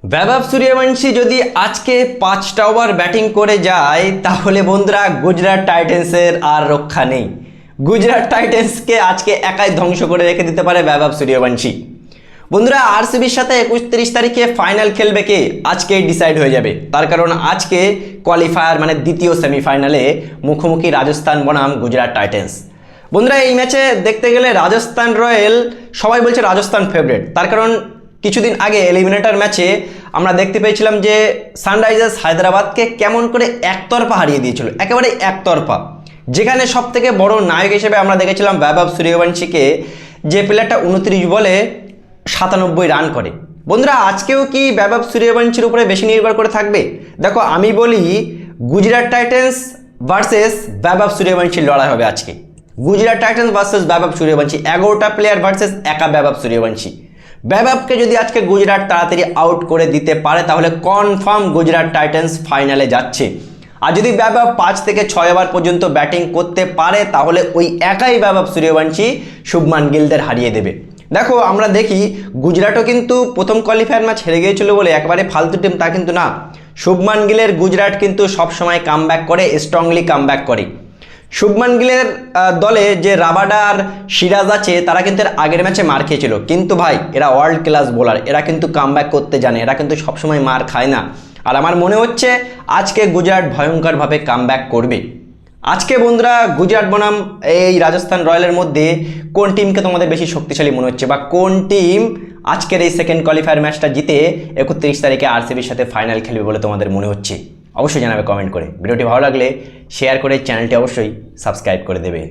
वैभव सूर्यवंशी যদি আজকে 5টা ওভার ব্যাটিং করে যায় তাহলে বন্ধুরা গুজরাট টাইটেন্সের আর রক্ষা নেই। গুজরাট টাইটেন্সকে আজকে একাই ধ্বংস করে রেখে দিতে পারে वैभव सूर्यवंशी। বন্ধুরা আরসিবির সাথে 29 তারিখে ফাইনাল খেলবে কে আজকেই ডিসাইড হয়ে যাবে, তার কারণ আজকে কোয়ালিফায়ার মানে দ্বিতীয় সেমিফাইনালে মুখোমুখি রাজস্থান বনাম গুজরাট টাইটেন্স। বন্ধুরা এই ম্যাচে দেখতে গেলে রাজস্থান রয়্যাল সবাই বলছে রাজস্থান ফেভারিট, তার কারণ কিছুদিন আগে এলিমিনেটর ম্যাচে আমরা দেখতে পেয়েছিলাম যে সানরাইজার্স হায়দ্রাবাদকে কেমন করে একতরফা হারিয়ে দিয়েছিল, একেবারে একতরফা, যেখানে সবথেকে বড় নায়ক হিসেবে আমরা দেখেছিলাম वैभव सूर्यवंशी, যে প্লেয়ারটা 29 বলে 97 রান করে। বন্ধুরা আজকেও কি वैभव सूर्यवंशीর উপরে বেশি নির্ভর করে থাকবে? দেখো আমি বলি গুজরাট টাইটেন্স ভার্সেস वैभव सूर्यवंशीর লড়াই হবে আজকে। Gujarat titans versus Vaibhav Suryavanshi, 11টা player versus একা वैभव सूर्यवंशी। वैभवকে যদি আজকে গুজরাট তাড়াতাড়ি আউট করে দিতে পারে তাহলে কনফার্ম গুজরাট টাইটেন্স ফাইনালে যাচ্ছে। আর যদি वैभव 5 থেকে 6 ওভার পর্যন্ত ব্যাটিং করতে পারে তাহলে ওই একাই वैभव सूर्यवंशी শুভমান গিলদের হারিয়ে দেবে। দেখো আমরা দেখি গুজরাটও কিন্তু প্রথম কোয়ালিফায়ার ম্যাচ হেরে গিয়েছিল বলে একেবারে ফালতু টিম তা কিন্তু না। শুভমান গিলের গুজরাট কিন্তু সবসময় কামব্যাক করে, স্ট্রংলি কামব্যাক করে। শুভমান গিলের দলে যে রাবাডা আর সিরাজ আছে তারা কিন্তু এর আগের ম্যাচে মার খেয়েছিল, কিন্তু ভাই এরা ওয়ার্ল্ড ক্লাস বোলার, এরা কিন্তু কামব্যাক করতে জানে, এরা কিন্তু সবসময় মার খায় না। আর আমার মনে হচ্ছে আজকে গুজরাট ভয়ঙ্করভাবে কামব্যাক করবে। আজকে বন্ধুরা গুজরাট বনাম এই রাজস্থান রয়্যালের মধ্যে কোন টিমকে তোমাদের বেশি শক্তিশালী মনে হচ্ছে, বা কোন টিম আজকের এই সেকেন্ড কোয়ালিফায়ার ম্যাচটা জিতে 31 তারিখে আরসিবির সাথে ফাইনাল খেলবে বলে তোমাদের মনে হচ্ছে? অবশ্যই জানাবে কমেন্ট করে। ভিডিওটি ভালো লাগলে শেয়ার করে চ্যানেলটি অবশ্যই সাবস্ক্রাইব করে দেবে।